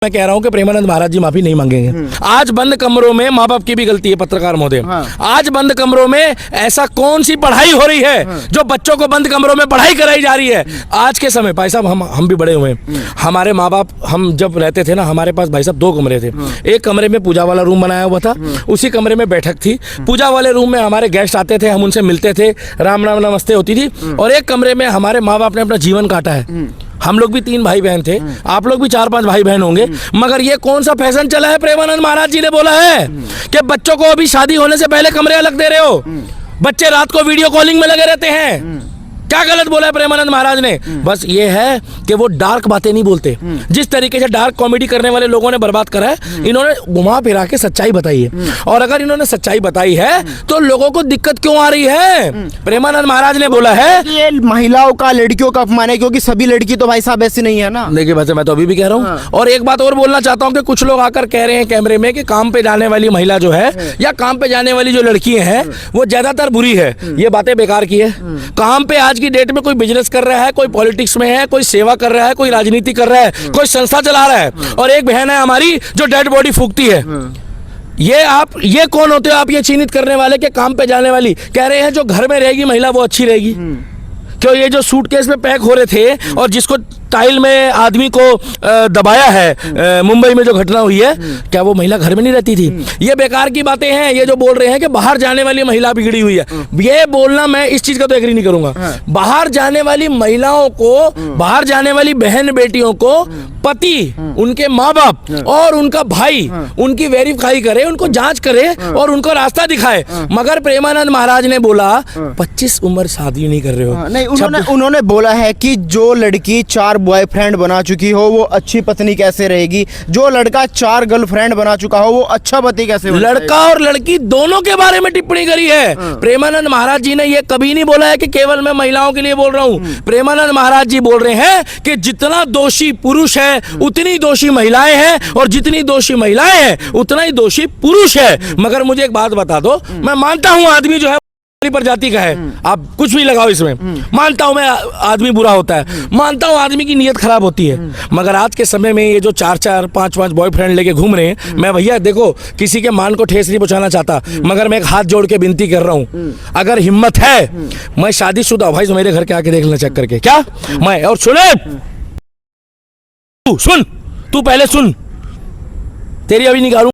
मैं कह रहा हूं कि प्रेमानंद महाराज जी माफी नहीं मांगेंगे। आज बंद कमरों में माँ बाप की भी गलती है, पत्रकार महोदय। आज बंद कमरों में ऐसा कौन सी पढ़ाई हो रही है जो बच्चों को बंद कमरों में पढ़ाई कराई जा रही है आज के समय। भाई साहब हम भी बड़े हुए हैं, हमारे माँ बाप, हम जब रहते थे ना, हमारे पास भाई साहब 2 कमरे थे। एक कमरे में पूजा वाला रूम बनाया हुआ था, उसी कमरे में बैठक थी। पूजा वाले रूम में हमारे गेस्ट आते थे, हम उनसे मिलते थे, राम राम नमस्ते होती थी। और एक कमरे में हमारे माँ बाप ने अपना जीवन काटा है। हम लोग भी 3 भाई बहन थे, आप लोग भी 4-5 भाई बहन होंगे। मगर ये कौन सा फैशन चला है? प्रेमानंद महाराज जी ने बोला है कि बच्चों को अभी शादी होने से पहले कमरे अलग दे रहे हो, बच्चे रात को वीडियो कॉलिंग में लगे रहते हैं। क्या गलत बोला है प्रेमानंद महाराज ने? बस ये है कि वो डार्क बातें नहीं बोलते। जिस तरीके से डार्क कॉमेडी करने वाले लोगों ने बर्बाद करा है, इन्होंने घुमा फिरा के सच्चाई बताई है। और अगर इन्होंने सच्चाई बताई है तो लोगों को दिक्कत क्यों आ रही है? प्रेमानंद महाराज ने बोला है कि ये महिलाओं का, लड़कियों का अपमान है, क्योंकि सभी लड़की तो भाई साहब ऐसी नहीं है ना। देखिए वैसे मैं तो अभी भी कह रहा हूँ। और एक बात और बोलना चाहता हूँ कि कुछ लोग आकर कह रहे हैं कैमरे में कि काम पे जाने वाली महिला जो है या काम पे जाने वाली जो लड़कियां हैं वो ज्यादातर बुरी है। ये बातें बेकार की है। काम पे आज की डेट में कोई बिजनेस कर रहा है, कोई पॉलिटिक्स में है, कोई सेवा कर रहा है, कोई राजनीति कर रहा है, कोई संस्था चला रहा है। और एक बहन है हमारी जो डेड बॉडी फूकती है। ये कौन होते हो आप ये चिन्हित करने वाले के काम पे जाने वाली? कह रहे हैं जो घर में रहेगी महिला वो अच्छी रहेगी। क्यों? ये जो सूटकेस में पैक हो रहे थे और जिसको टाइल में आदमी को दबाया है, मुंबई में जो घटना हुई है, क्या वो महिला घर में नहीं रहती थी? ये बेकार की बातें हैं। ये जो बोल रहे हैं कि बाहर जाने वाली महिला बिगड़ी हुई है, ये बोलना मैं इस चीज का तो एग्री नहीं करूंगा। बाहर जाने वाली महिलाओं को, बाहर जाने वाली बहन बेटियों को पति, उनके माँ बाप और उनका भाई उनकी वेरीफाई करे, उनको जांच करे और उनको रास्ता दिखाए। मगर प्रेमानंद महाराज ने बोला 25 उम्र शादी नहीं कर रहे हो। नहीं, उन्होंने बोला है कि जो लड़की 4 बॉयफ्रेंड बना चुकी हो वो अच्छी पत्नी कैसे रहेगी, जो लड़का 4 गर्लफ्रेंड बना चुका हो वो अच्छा पति कैसे बनेगा। लड़का और लड़की दोनों के बारे में टिप्पणी करी है। प्रेमानंद महाराज जी ने ये कभी नहीं बोला है कि केवल मैं महिलाओं के लिए बोल रहा हूँ। प्रेमानंद महाराज जी बोल रहे हैं कि जितना दोषी पुरुष है उतनी दोषी महिलाएं हैं, और जितनी दोषी महिलाएं हैं उतना ही दोषी पुरुष है। मगर मुझे एक बात बता दो, मैं मानता हूँ आदमी जो है प्रजाति का है, आप कुछ भी लगाओ इसमें, मानता हूं मैं आदमी बुरा होता है, मानता हूं आदमी की नीयत खराब होती है। मगर आज के समय में ये जो 4-4, 5-5 बॉयफ्रेंड लेके घूम रहे हैं, मैं भैया देखो किसी के मान को ठेस नहीं पहुंचाना चाहता, मगर मैं एक हाथ जोड़ के विनती कर रहा हूं, अगर हिम्मत है, मैं शादीशुदा भाई मेरे घर के आके देख लेना चेक करके, क्या मैं, और सुन तू पहले सुन, तेरी अभी निकालू,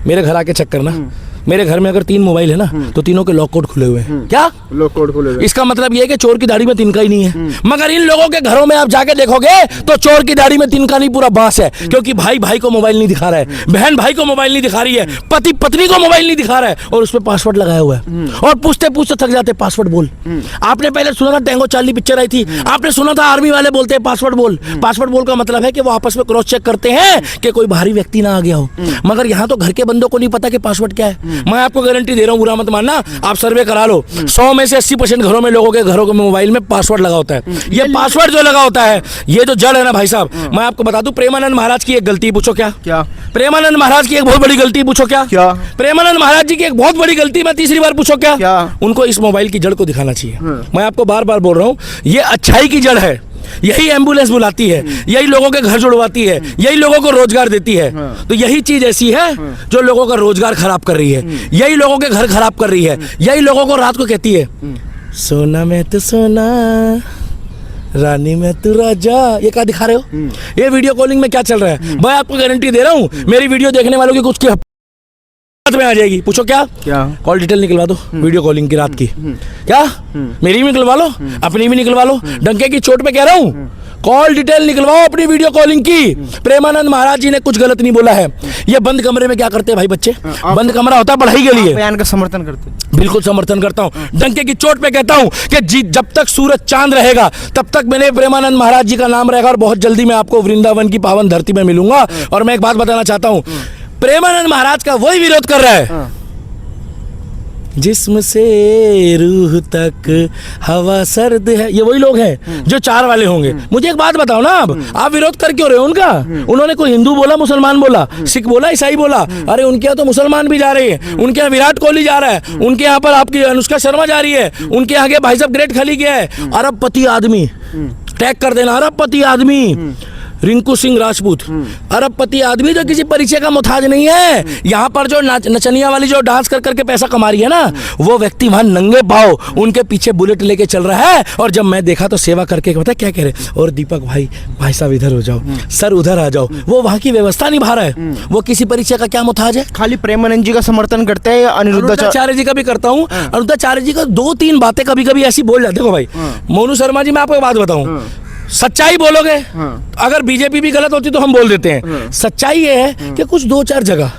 मेरे घर आके चेक करना। मेरे घर में अगर 3 मोबाइल है ना तो तीनों के लॉक कोड खुले हुए हैं। क्या लॉक कोड खुले हुए? इसका मतलब ये है कि चोर की दाढ़ी में तिनका ही नहीं है। मगर इन लोगों के घरों में आप जाके देखोगे तो चोर की दाढ़ी में तिनका नहीं, पूरा बांस है। क्योंकि भाई भाई को मोबाइल नहीं दिखा रहा है, बहन भाई को मोबाइल नहीं दिखा रही है, पति पत्नी को मोबाइल नहीं दिखा रहा है, और उस पर पासवर्ड लगाया हुआ है। और पूछते पूछते थक जाते, पासवर्ड बोल। आपने पहले सुना था टैंगो चार्ली पिक्चर आई थी, आपने सुना था आर्मी वाले बोलते हैं पासवर्ड बोल। पासवर्ड बोल का मतलब है कि वो आपस में क्रॉस चेक करते हैं कि कोई बाहरी व्यक्ति ना आ गया हो। मगर यहाँ तो घर के बंदों को नहीं पता कि पासवर्ड क्या है। मैं आपको गारंटी दे रहा हूं, बुरा मत मानना, आप सर्वे करा लो, 100 में से 80% घरों में, लोगों के घरों के मोबाइल में पासवर्ड लगा होता है। ये पासवर्ड जो लगा होता है, ये जो जड़ है ना भाई साहब, मैं आपको बता दूं, प्रेमानंद महाराज की एक गलती पूछो क्या? प्रेमानंद महाराज की एक बहुत बड़ी गलती पूछो क्या? प्रेमानंद महाराज जी की एक बहुत बड़ी गलती मैं तीसरी बार पूछो क्या? उनको इस मोबाइल की जड़ को दिखाना चाहिए। मैं आपको बार बार बोल रहा हूं, ये अच्छाई की जड़ है। यही एम्बुलेंस बुलाती है, यही लोगों के घर जुड़वाती है, यही लोगों को रोजगार देती है। तो यही चीज ऐसी है जो लोगों का रोजगार खराब कर रही है, यही लोगों के घर खराब कर रही है, यही लोगों को रात को कहती है सोना मैं तो सोना, रानी मैं तू राजा। ये क्या दिखा रहे हो? ये वीडियो कॉलिंग में क्या चल रहा है? मैं आपको गारंटी दे रहा हूँ, मेरी वीडियो देखने वालों की कुछ की में आ जाएगी। पूछो क्या कॉल डिटेल निकलवा दो वीडियो कॉलिंग की रात की। क्या मेरी भी निकलवा लो, अपनी भी निकलवा लो, डंके की चोट पे कह रहा हूँ, कॉल डिटेल निकलवाओ अपनी वीडियो कॉलिंग की। प्रेमानंद महाराज जी ने कुछ गलत नहीं बोला है। ये बंद कमरे में क्या करते हैं भाई बच्चे? बंद कमरा होता है पढ़ाई के लिए। बयान का समर्थन करते? बिल्कुल समर्थन करता हूँ, डंके की चोट पे कहता हूँ कि जब तक सूरज चांद रहेगा तब तक मैंने प्रेमानंद महाराज जी का नाम रहेगा, और बहुत जल्दी मैं आपको वृंदावन की पावन धरती में मिलूंगा। और मैं एक बात बताना चाहता हूँ, प्रेमानंद महाराज का वही विरोध कर रहा है जिस्म से रूह तक हवा सर्द है। ये वही लोग हैं जो 4 वाले होंगे। मुझे एक बात बताओ ना, आप विरोध कर क्यों रहे हो उनका? उन्होंने कोई हिंदू बोला, मुसलमान बोला, सिख बोला, ईसाई बोला? अरे उनके यहाँ तो मुसलमान भी जा रहे हैं, उनके यहाँ विराट कोहली जा रहा है, उनके यहाँ पर आपकी अनुष्का शर्मा जा रही है, उनके आगे भाई साहब ग्रेट खली गया है। अरबपति आदमी, टैग कर देना अरबपति आदमी, रिंकू सिंह राजपूत अरबपति आदमी जो किसी परिचय का मुताज नहीं है। यहाँ पर जो नचनिया वाली जो डांस कर करके पैसा कमा रही है ना, वो व्यक्ति वहां नंगे पाँव उनके पीछे बुलेट लेके चल रहा है। और जब मैं देखा तो सेवा करके पता क्या कह रहे, और दीपक भाई साहब इधर हो जाओ, सर उधर आ जाओ। वो वहां की व्यवस्था निभा रहा है, वो किसी परिचय का क्या मुताज है। खाली प्रेमानंद जी का समर्थन करते हैं या अनिरुद्धाचार्य जी का भी करता हूँ। अनिरुद्धाचार्य जी का 2-3 बातें कभी कभी ऐसी बोल जाते। देखो भाई मोनू शर्मा जी, मैं आपको एक बात बताऊं, सच्चाई बोलोगे, अगर बीजेपी भी गलत होती तो हम बोल देते हैं। सच्चाई ये है कि कुछ 2-4 जगह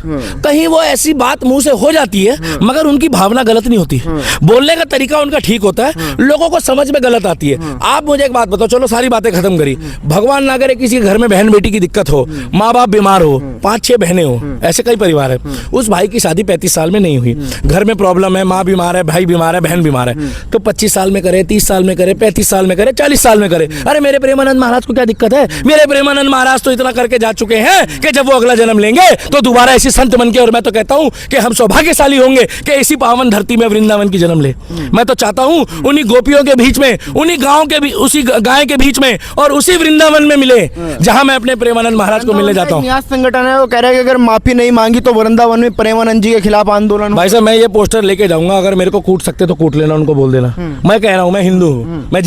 कहीं वो ऐसी बात मुंह से हो जाती है, मगर उनकी भावना गलत नहीं होती, बोलने का तरीका उनका ठीक होता है, लोगों को समझ में गलत आती है। आप मुझे एक बात बताओ, चलो सारी बातें खत्म करी, भगवान ना करे किसी घर में बहन बेटी की दिक्कत हो, माँ बाप बीमार हो, 5-6 बहनें हो, ऐसे कई परिवार है। उस भाई की शादी 35 साल में नहीं हुई, घर में प्रॉब्लम है, माँ बीमार है, भाई बीमार है, बहन बीमार है, तो 25 साल में करे, 30 साल में करे, 35 साल में करे, 40 साल में करे। अरे मेरे प्रेमानंद महाराज को क्या दिक्कत है? मेरे प्रेमानंद महाराज तो इतना करके जा चुके हैं कि जब वो अगला जन्म लेंगे तो दोबारा ऐसी संत बन के, और मैं तो कहता हूं कि हम सौभाग्यशाली होंगे कि इसी पावन धरती में वृंदावन की जन्म ले। मैं तो चाहता हूं उन्हीं गोपियों के बीच में, उन्हीं गांव के भी, उसी गाय के बीच में और उसी वृंदावन में मिले जहां मैं अपने प्रेमानंद महाराज को मिलने जाता हूं। न्यास संगठन है, वो कह रहे हैं कि अगर माफी नहीं मांगी तो वृंदावन में प्रेमानंद जी के खिलाफ आंदोलन। भाई साहब मैं ये पोस्टर लेके जाऊंगा, अगर मेरे को कूट सकते तो कूट लेना, उनको बोल देना। मैं कह रहा हूं मैं हिंदू हूं,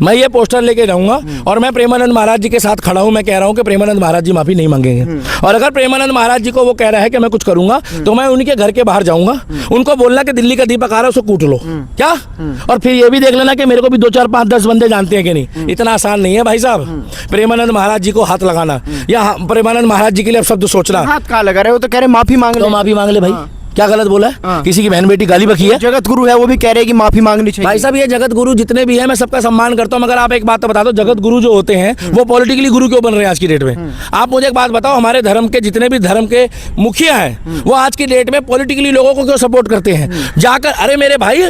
मैं ये पोस्टर लेके जाऊंगा और मैं प्रेमानंद महाराज जी के साथ खड़ा हूं। मैं कह रहा हूं कि प्रेमानंद महाराज जी माफी नहीं मांगेंगे, और अगर प्रेमानंद महाराज जी को वो कह रहा है कि मैं कुछ करूंगा तो मैं उनके घर के बाहर जाऊंगा, उनको बोलना कि दिल्ली का दीपक आ रहा है, उसको कूट लो क्या। और फिर ये भी देख लेना कि मेरे को भी 2-4-5-10 बंदे जानते हैं कि नहीं। इतना आसान नहीं है भाई साहब प्रेमानंद महाराज जी को हाथ लगाना या प्रेमानंद महाराज जी के लिए अब शब्द सोचना। हाथ कहाँ लगा रहे हो, तो कह रहे माफी मांग तो माफी मांग ले भाई, क्या गलत बोला है? किसी की बहन बेटी गाली बकी है? जगत गुरु है, वो भी कह रहे हैं कि माफी मांगनी चाहिए। भाई साहब ये जगत गुरु जितने भी हैं मैं सबका सम्मान करता हूं, मगर आप एक बात तो बता दो, जगत गुरु जो होते हैं वो पॉलिटिकली गुरु क्यों बन रहे हैं आज की डेट में? आप मुझे एक बात बताओ, हमारे धर्म के जितने भी धर्म के मुखिया हैं वो आज की डेट में पॉलिटिकली लोगों को क्यों सपोर्ट करते हैं जाकर? अरे मेरे भाई,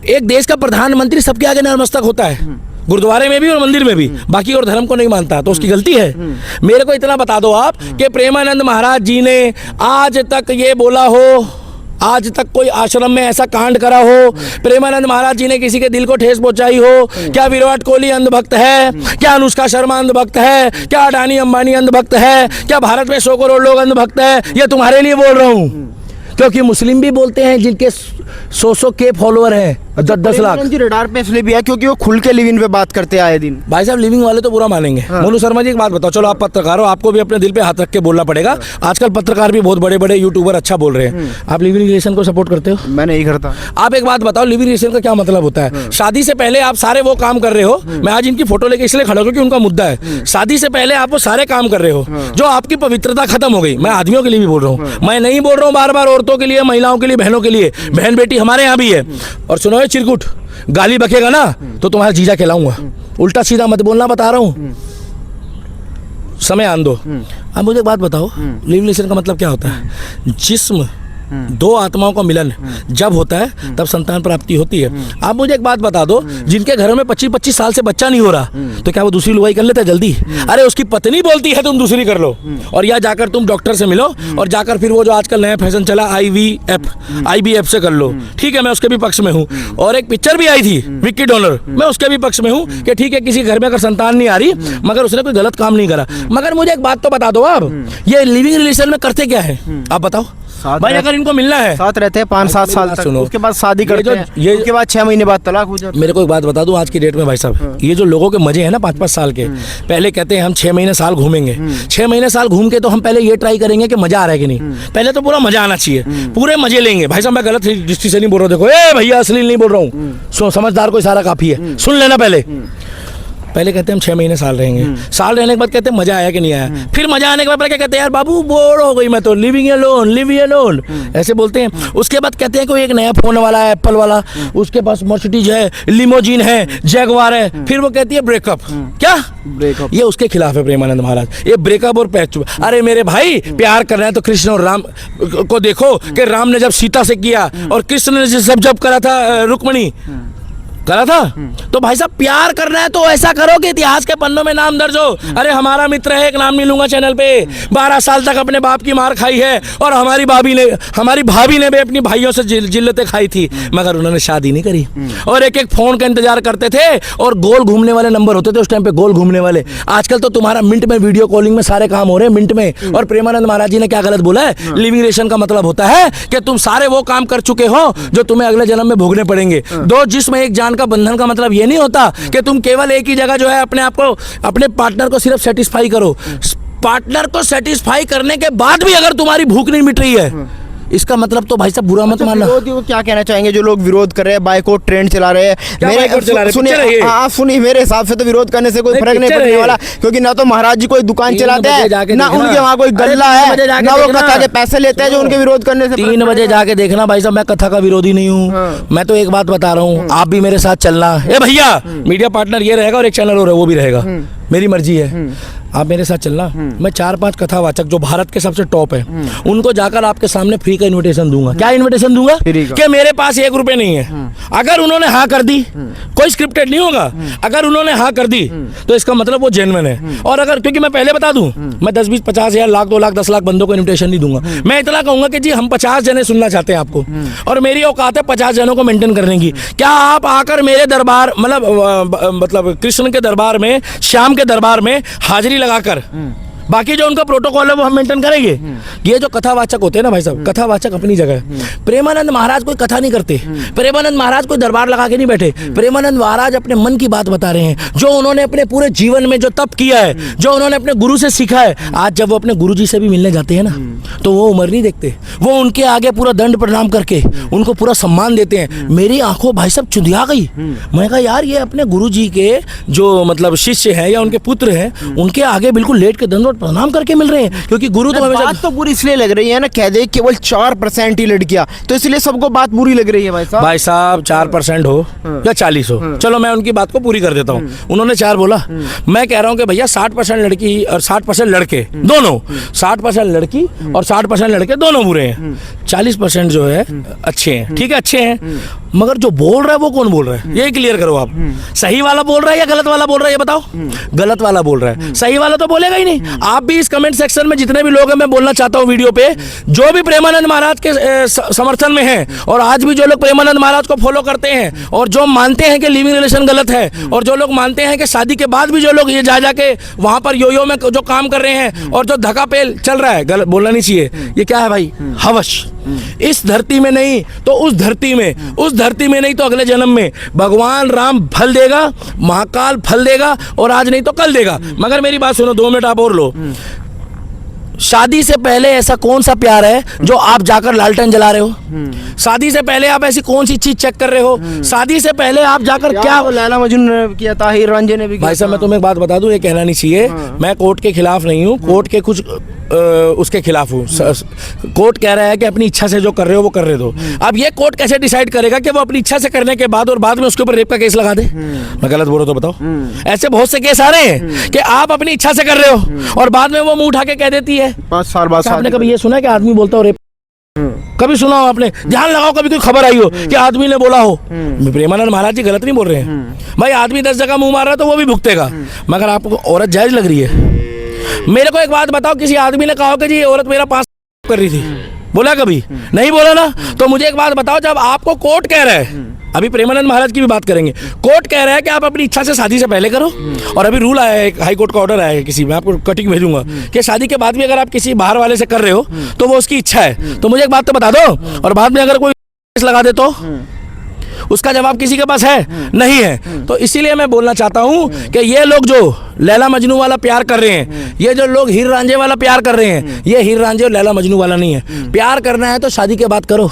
एक देश का प्रधानमंत्री सबके आगे नतमस्तक होता है, गुरुद्वारे में भी और मंदिर में भी, बाकी और धर्म को नहीं मानता, तो उसकी गलती है? मेरे को इतना बता दो आप कि प्रेमानंद महाराज जी ने आज तक ये बोला हो, आज तक कोई आश्रम में ऐसा कांड करा हो, प्रेमानंद महाराज जी ने किसी के दिल को ठेस पहुंचाई हो? क्या विराट कोहली अंधभक्त है? क्या अनुष्का शर्मा अंधभक्त है? क्या अडानी अंबानी अंधभक्त है? क्या भारत में 100 करोड़ लोग अंधभक्त है? ये तुम्हारे लिए बोल रहा हूँ, क्योंकि मुस्लिम भी बोलते हैं जिनके 100 के फॉलोअर हैं, 10-10 लाख। जी रडार पे इसलिए भी है क्योंकि वो खुल के लिविंग पे बात करते आए दिन। भाई साहब लिविंग वाले तो बुरा मानेंगे। मोनू शर्मा जी एक बात बताओ, चलो आप पत्रकार हो, आपको भी अपने दिल पे हाथ रख के बोलना पड़ेगा। आजकल पत्रकार भी बहुत बड़े बड़े यूट्यूबर अच्छा बोल रहे हैं, आप लिविंग रिलेशन को सपोर्ट करते हो? मैं नहीं करता। आप एक बात बताओ, लिविंग रिलेशन का क्या मतलब होता है? शादी से पहले आप सारे वो काम कर रहे हो, मैं आज इनकी फोटो लेके इसलिए खड़ा हूं क्योंकि उनका मुद्दा है। शादी से पहले आप वो सारे काम कर रहे हो जो आपकी पवित्रता खत्म हो गई। मैं आदमियों के लिए भी बोल रहा हूँ, मैं नहीं बोल रहा हूँ बार बार औरतों के लिए, महिलाओं के लिए, बहनों के लिए। बहन बेटी हमारे यहाँ भी है। और सुनो ये चिरकुट, गाली बकेगा ना तो तुम्हारा जीजा कहलाऊंगा, उल्टा सीधा मत बोलना, बता रहा हूं, समय आन दो। अब मुझे एक बात बताओ, लिविंग रिलेशन का मतलब क्या होता है? जिस्म दो आत्माओं का मिलन जब होता है तब संतान प्राप्ति होती है। आप मुझे एक बात बता दो, जिनके घरों में 25-25 साल से बच्चा नहीं हो रहा, तो क्या वो दूसरी लुगाई कर लेते हैं जल्दी? अरे उसकी पत्नी बोलती है तुम दूसरी कर लो, और या जाकर तुम डॉक्टर से मिलो, और जाकर फिर वो जो आजकल नया फैशन चला IVF से कर लो। ठीक है, मैं उसके भी पक्ष में हूँ। और एक पिक्चर भी आई थी विक्की डॉनर, मैं उसके भी पक्ष में हूँ कि ठीक है किसी घर में अगर संतान नहीं आ रही मगर उसने कोई गलत काम नहीं करा। मगर मुझे एक बात तो बता दो, आप ये लिविंग रिलेशन में करते क्या है? आप बताओ भाई, अगर इनको मिलना है, साथ रहते हैं 5-7 साल तक, सुनो, उसके बाद शादी करते हैं, उसके बाद 6 महीने बाद तलाक हो जाता है। मेरे को एक बात बता दूं, आज की डेट में भाई साहब ये जो लोगों के मजे हैं ना 5-5 साल के, पहले कहते हैं हम 6 महीने साल घूमेंगे, 6 महीने साल घूम के तो हम पहले ये ट्राई करेंगे कि मजा आ रहा है कि नहीं। पहले तो पूरा मजा आना चाहिए, पूरे मजे लेंगे। भाई साहब मैं गलत दृष्टि से नहीं बोल रहा हूँ, देखो ए भैया अश्लील नहीं बोल रहा हूँ, समझदार को सारा काफी है, सुन लेना। पहले कहते हैं हम 6 महीने साल रहेंगे, साल रहने के बाद कहते हैं मजा आया कि नहीं आया, फिर मजा आने के बाद क्या कहते हैं, यार बाबू बोर हो गई मैं तो, लिविंग अलोन ऐसे बोलते हैं। उसके बाद कहते हैं कोई एक नया फोन वाला है, एप्पल वाला, उसके पास मर्सिडीज है, लिमोजीन है, जैगवार है, फिर वो कहती है ब्रेकअप। क्या ब्रेकअप? ये उसके खिलाफ है प्रेमानंद महाराज, ये ब्रेकअप और पैच। अरे मेरे भाई, प्यार कर रहे हैं तो कृष्ण और राम को देखो कि राम ने जब सीता से किया और कृष्ण ने जब करा था रुक्मणी, करा था। तो भाई साहब प्यार करना है तो ऐसा करो कि इतिहास के पन्नों में नाम दर्ज हो। अरे हमारा मित्र है, एक नाम नहीं लूंगा चैनल पे, 12 साल तक अपने बाप की मार खाई है और हमारी भाभी ने भी अपनी भाइयों से जिल्लतें खाई थी, मगर उन्होंने शादी नहीं करी और एक एक फोन का इंतजार करते थे और गोल घूमने वाले नंबर होते थे उस टाइम पे, गोल घूमने वाले। आजकल तो तुम्हारा मिनट में वीडियो कॉलिंग में सारे काम हो रहे हैं, मिनट में। और प्रेमानंद महाराज जी ने क्या गलत बोला है? लिविंग रिलेशन का मतलब होता है कि तुम सारे वो काम कर चुके हो जो तुम्हें अगले जन्म में भोगने पड़ेंगे। दो जिस्म एक जान का बंधन का मतलब ये नहीं होता कि तुम केवल एक ही जगह जो है अपने आप को, अपने पार्टनर को सिर्फ सेटिस्फाई करो। पार्टनर को सेटिस्फाई करने के बाद भी अगर तुम्हारी भूख नहीं मिट रही है, इसका मतलब तो भाई साहब बुरा मत मानना। विरोधी को क्या कहना चाहेंगे जो लोग विरोध कर रहे हैं, बाइकॉट ट्रेंड चला रहे हैं? सुनिए, मेरे हिसाब से तो विरोध करने से कोई फर्क नहीं पड़ने वाला, क्योंकि ना तो महाराज जी कोई दुकान चलाते हैं, ना उनके वहाँ कोई गल्ला है, ना वो कथा के पैसे लेते हैं जो उनके विरोध करने से। 3 बजे जाके देखना भाई साहब, मैं कथा का विरोधी नहीं हूँ। मैं तो एक बात बता रहा हूँ, आप भी मेरे साथ चलना। ए भैया, मीडिया पार्टनर ये रहेगा और एक चैनल और है, वो भी रहेगा, मेरी मर्जी है, आप मेरे साथ चलना। मैं 4-5 कथावाचक जो भारत के सबसे टॉप है उनको जाकर आपके सामने फ्री का इनविटेशन दूंगा। क्या इनविटेशन दूंगा? कि मेरे पास 1 रुपए नहीं है। अगर उन्होंने हाँ कर दी, कोई स्क्रिप्टेड नहीं होगा, अगर उन्होंने हाँ कर दी तो इसका मतलब वो जेन्युइन है। और अगर, क्योंकि मैं पहले बता दूं, मैं 10, 20, 50 हजार, लाख, 2 लाख, 10 लाख बंदों को इन्विटेशन नहीं दूंगा। मैं इतना कहूंगा कि जी हम 50 जने सुनना चाहते हैं आपको और मेरी औकात है 50 जनों को मेंटेन करने की। क्या आप आकर मेरे दरबार, मतलब कृष्ण के दरबार में, श्याम के दरबार में हाजिरी लगाकर बाकी जो उनका प्रोटोकॉल है वो हम मेंटेन करेंगे? ये जो कथावाचक होते हैं ना भाई साहब, कथावाचक अपनी जगह है। प्रेमानंद महाराज कोई कथा नहीं करते, प्रेमानंद महाराज कोई दरबार लगा के नहीं बैठे। प्रेमानंद महाराज अपने मन की बात बता रहे हैं, जो उन्होंने अपने पूरे जीवन में जो तप किया है, जो उन्होंने अपने गुरु से सीखा है। आज जब वो अपने गुरु जी से भी मिलने जाते हैं ना, तो वो उम्र नहीं देखते, वो उनके आगे पूरा दंड प्रणाम करके उनको पूरा सम्मान देते हैं। मेरी आंखों भाई साहब चुंधिया गई। मैं कहा यार, ये अपने गुरु जी के जो मतलब शिष्य हैं या उनके पुत्र हैं, उनके आगे बिल्कुल लेट के दंड प्रणाम करके मिल रहे हैं। क्योंकि गुरु तो बात तो बुरी इसलिए लग रही है ना, कह दे केवल 4% ही लड़कियां, तो इसलिए सबको बात बुरी लग रही है भाई साहब। भाई साहब 4% हो या 40 हो, चलो मैं उनकी बात को पूरी कर देता हूँ। उन्होंने 4 बोला, मैं कह रहा हूँ कि भैया 60% लड़की और 60% लड़के दोनों, 60% लड़की और 60% लड़के दोनों बुरे हैं, 40% जो है अच्छे हैं। ठीक है, अच्छे हैं, मगर जो बोल रहा है वो कौन बोल रहा है? ये क्लियर करो आप। सही वाला बोल रहा है या गलत वाला बोल रहा है, ये बताओ। गलत वाला बोल रहा है, सही वाला तो बोलेगा ही नहीं। आप भी इस कमेंट सेक्शन में जितने भी लोग हैं, मैं बोलना चाहता हूं वीडियो पे, जो भी प्रेमानंद महाराज के समर्थन में हैं और आज भी जो लोग प्रेमानंद महाराज को फॉलो करते हैं और जो मानते हैं कि लिविंग रिलेशन गलत है और जो लोग मानते हैं कि शादी के बाद भी जो लोग ये जा के वहां पर योयो में जो काम कर रहे हैं और जो धक्का पेल चल रहा है, गलत बोलना नहीं चाहिए। ये क्या है भाई? हवश। इस धरती में नहीं तो उस धरती में, उस धरती में नहीं तो अगले जन्म में भगवान राम फल देगा, महाकाल फल देगा, और आज नहीं तो कल देगा। मगर मेरी बात सुनो, 2 मिनट आप और लो। शादी से पहले ऐसा कौन सा प्यार है जो आप जाकर लालटेन जला रहे हो? शादी से पहले आप ऐसी कौन सी चीज चेक कर रहे हो? शादी से पहले आप जाकर क्या लैला मजनू ने किया, ताहिर रंजन ने भी किया। भाई साहब मैं तुम्हें एक बात बता दूं, ये कहना नहीं चाहिए, मैं कोर्ट के खिलाफ नहीं हूँ, कोर्ट के कुछ उसके खिलाफ हूँ। कोर्ट कह रहा है कि अपनी इच्छा से जो कर रहे हो वो कर रहे दो। अब ये कोर्ट कैसे डिसाइड करेगा कि वो अपनी इच्छा से करने के बाद और बाद में उसके ऊपर रेप का केस लगा दे? मैं गलत बोल रहा हूँ तो बताओ। ऐसे बहुत से केस आ रहे हैं कि आप अपनी इच्छा से कर रहे हो और बाद में वो मुंह उठा के कह देती है। 5 साल बाद आपने कभी ये सुना कि आदमी बोलता हो रेप? कभी सुना हो आपने? ध्यान लगाओ, कभी कोई खबर आई हो कि आदमी ने बोला हो। प्रेमानंद महाराज जी गलत नहीं बोल रहे हैं भाई। आदमी 10 जगह मुंह मार रहा है तो वो भी भुगतेगा, मगर आपको औरत जायज लग रही है? मेरे को एक बात बताओ, किसी आदमी ने कहा कि जी ये औरत मेरा 5 कर रही थी, बोला कभी? नहीं बोला ना। तो मुझे एक बात बताओ, जब आपको कोर्ट कह रहा है, अभी प्रेमानंद महाराज की भी बात करेंगे, कोर्ट कह रहा है कि आप अपनी इच्छा से शादी से पहले करो, और अभी रूल आया है, हाई कोर्ट का ऑर्डर आया है किसी में, आपको कटिंग भेजूंगा, कि शादी के बाद भी अगर आप किसी बाहर वाले से कर रहे हो तो वो उसकी इच्छा है। तो मुझे एक बात तो बता दो, और बाद में अगर कोई केस लगा दे तो उसका जवाब किसी के पास है? नहीं है। तो इसीलिए मैं बोलना चाहता हूं कि ये लोग जो लैला मजनू वाला प्यार कर रहे हैं, ये जो लोग हीर रांझे वाला प्यार कर रहे हैं, ये हीर रांझे और लैला मजनू वाला नहीं है। प्यार करना है तो शादी के बाद करो।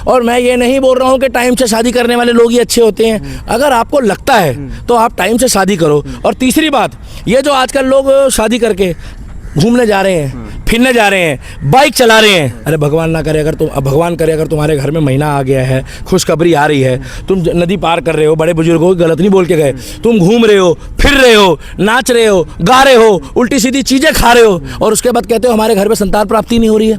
और मैं ये नहीं बोल रहा हूं कि टाइम से शादी करने वाले लोग ही अच्छे होते हैं। अगर आपको लगता है तो आप टाइम से शादी करो। और तीसरी बात, ये जो आजकल लोग शादी करके घूमने जा रहे हैं, फिरने जा रहे हैं, बाइक चला रहे हैं, अरे भगवान ना करे अगर भगवान करे अगर तुम्हारे घर में महीना आ गया है, खुशखबरी आ रही है, तुम नदी पार कर रहे हो, बड़े बुजुर्गों को गलत नहीं बोल के गए, तुम घूम रहे हो, फिर रहे हो, नाच रहे हो, गा रहे हो, उल्टी सीधी चीज़ें खा रहे हो, और उसके बाद कहते हो हमारे घर में संतान प्राप्ति नहीं हो रही है।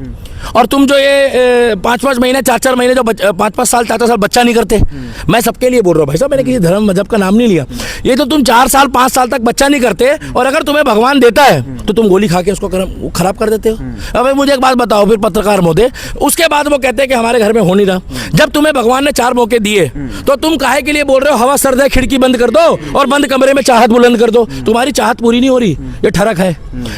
और तुम जो ये 5-5 महीने 4-4 महीने जो 5-5 साल 4-4 साल बच्चा नहीं करते, मैं सबके लिए बोल रहा हूँ भाई साहब, मैंने किसी धर्म मजहब का नाम नहीं लिया। ये तो तुम 4 साल 5 साल तक बच्चा नहीं करते और अगर तुम्हें भगवान देता है तो तुम गोली खा के उसको खराब कर देते हो। अब मुझे एक बात बताओ फिर पत्रकार महोदय, उसके बाद वो कहते हैं कि हमारे घर में हो नहीं रहा। जब तुम्हें भगवान ने 4 मौके दिए तो तुम काहे के लिए बोल रहे हो हवा सर्द है खिड़की बंद कर दो और बंद कमरे में चाहत बुलंद कर दो? तुम्हारी चाहत पूरी नहीं हो रही, ये ठरक है।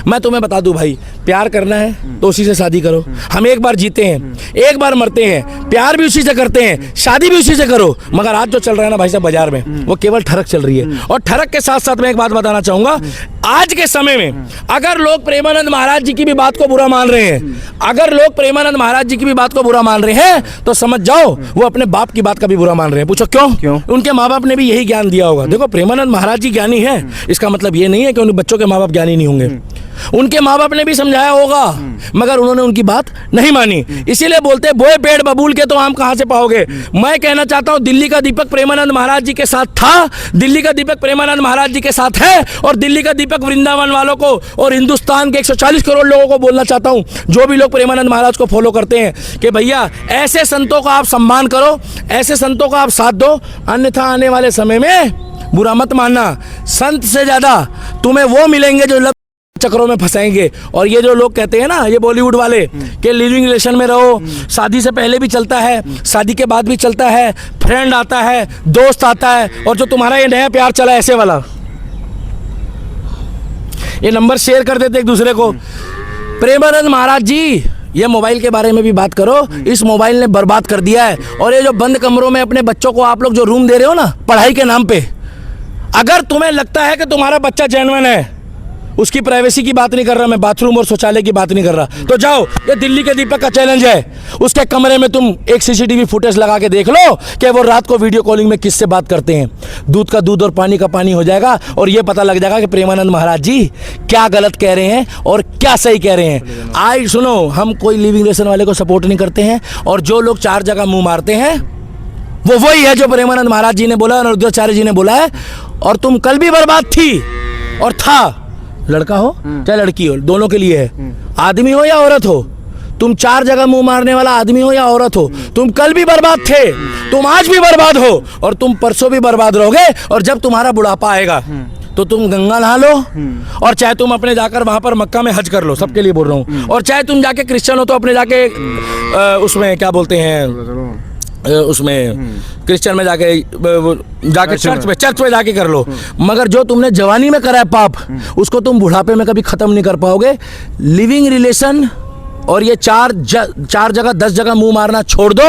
मैं तुम्हें बता दूं भाई, प्यार करना है तो उसी से शादी करो। हम एक बार जीते हैं, एक बार मरते हैं, प्यार भी उसी से करते हैं, शादी भी उसी से करो। मगर आज जो चल रहा है ना भाई साहब बाजार में, वो केवल ठरक चल रही है। और ठरक के साथ साथ मैं एक बात बताना चाहूंगा, आज के समय में अगर लोग प्रेमानंद महाराज जी की भी बात को बुरा मान रहे हैं, अगर लोग प्रेमानंद महाराज जी की भी बात को बुरा मान रहे हैं, तो समझ जाओ वो अपने बाप की बात का भी बुरा मान रहे हैं। पूछो क्यों? उनके माँ बाप ने भी यही ज्ञान दिया होगा। देखो प्रेमानंद महाराज जी ज्ञानी है, इसका मतलब ये नहीं है कि उन बच्चों के माँ बाप ज्ञानी नहीं होंगे। उनके माँ बाप ने भी समझाया होगा मगर उन्होंने उनकी बात नहीं मानी। इसीलिए बोलते हैं बोए पेड़ बबूल के तो आम कहां से पाओगे। मैं कहना चाहता हूं दिल्ली का दीपक प्रेमानंद महाराज जी के साथ था, दिल्ली का दीपक प्रेमानंद महाराज जी के साथ है और दिल्ली का दीपक वृंदावन वालों को और हिंदुस्तान के 140 करोड़ लोगों को बोलना चाहता हूं, जो भी लोग प्रेमानंद महाराज को फॉलो करते हैं, कि भैया ऐसे संतों का आप सम्मान करो, ऐसे संतों का आप साथ दो, अन्यथा आने वाले समय में बुरा मत मानना, संत से ज्यादा तुम्हें वो मिलेंगे जो चक्रों में फंसाएंगे। और ये जो लोग कहते हैं ना, ये बॉलीवुड वाले, कि लिविंग रिलेशन में रहो, शादी से पहले भी चलता है, शादी के बाद भी चलता है, फ्रेंड आता है, दोस्त आता है, और जो तुम्हारा ये नया प्यार चला ऐसे वाला, ये नंबर शेयर कर देते एक दूसरे को। प्रेमानंद महाराज जी, ये मोबाइल के बारे में भी बात करो, इस मोबाइल ने बर्बाद कर दिया है। और ये जो बंद कमरों में अपने बच्चों को आप लोग जो रूम दे रहे हो ना पढ़ाई के नाम पे, अगर तुम्हें लगता है कि तुम्हारा बच्चा जेन्युइन है, उसकी प्राइवेसी की बात नहीं कर रहा मैं, बाथरूम और शौचालय की बात नहीं कर रहा, तो जाओ, ये दिल्ली के दीपक का चैलेंज है, उसके कमरे में तुम एक सीसीटीवी फुटेज लगा के देख लो कि वो रात को वीडियो कॉलिंग में किससे बात करते हैं। दूध का दूध और पानी का पानी हो जाएगा और ये पता लग जाएगा कि प्रेमानंद महाराज जी क्या गलत कह रहे हैं और क्या सही कह रहे हैं। आई सुनो, हम कोई लिविंग रिलेशन वाले को सपोर्ट नहीं करते हैं, और जो लोग 4 जगह मुंह मारते हैं वो वही है जो प्रेमानंद महाराज जी ने बोला, अनिरुद्धाचार्य जी ने बोला है। और तुम कल भी बर्बाद थी और था, लड़का हो चाहे लड़की हो, दोनों के लिए है, आदमी हो या औरत हो, तुम 4 जगह मुंह मारने वाला आदमी हो या औरत हो, तुम कल भी बर्बाद थे, तुम आज भी बर्बाद हो और तुम परसों भी बर्बाद रहोगे। और जब तुम्हारा बुढ़ापा आएगा तो तुम गंगा नहा लो, और चाहे तुम अपने जाकर वहां पर मक्का में हज कर लो, सबके लिए बोल रहा हूँ, और चाहे तुम जाके क्रिश्चियन हो तो अपने जाके उसमें क्या बोलते हैं, उसमें क्रिश्चियन में जाके चर्च में जाके कर लो। मगर जो तुमने जवानी में करा है पाप, उसको तुम बुढ़ापे में कभी खत्म नहीं कर पाओगे। लिविंग रिलेशन और ये 4 जगह 10 जगह मुंह मारना छोड़ दो।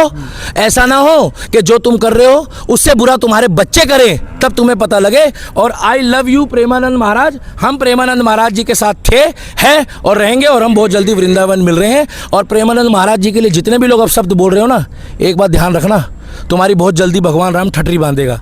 ऐसा ना हो कि जो तुम कर रहे हो उससे बुरा तुम्हारे बच्चे करें, तब तुम्हें पता लगे। और I love you Premanand Maharaj, हम प्रेमानंद महाराज जी के साथ थे, हैं और रहेंगे, और हम बहुत जल्दी वृंदावन मिल रहे हैं। और प्रेमानंद महाराज जी के लिए जितने भी लोग अब शब्द बोल रहे हो ना, एक बात ध्यान रखना, तुम्हारी बहुत जल्दी भगवान राम ठटरी बांधेगा।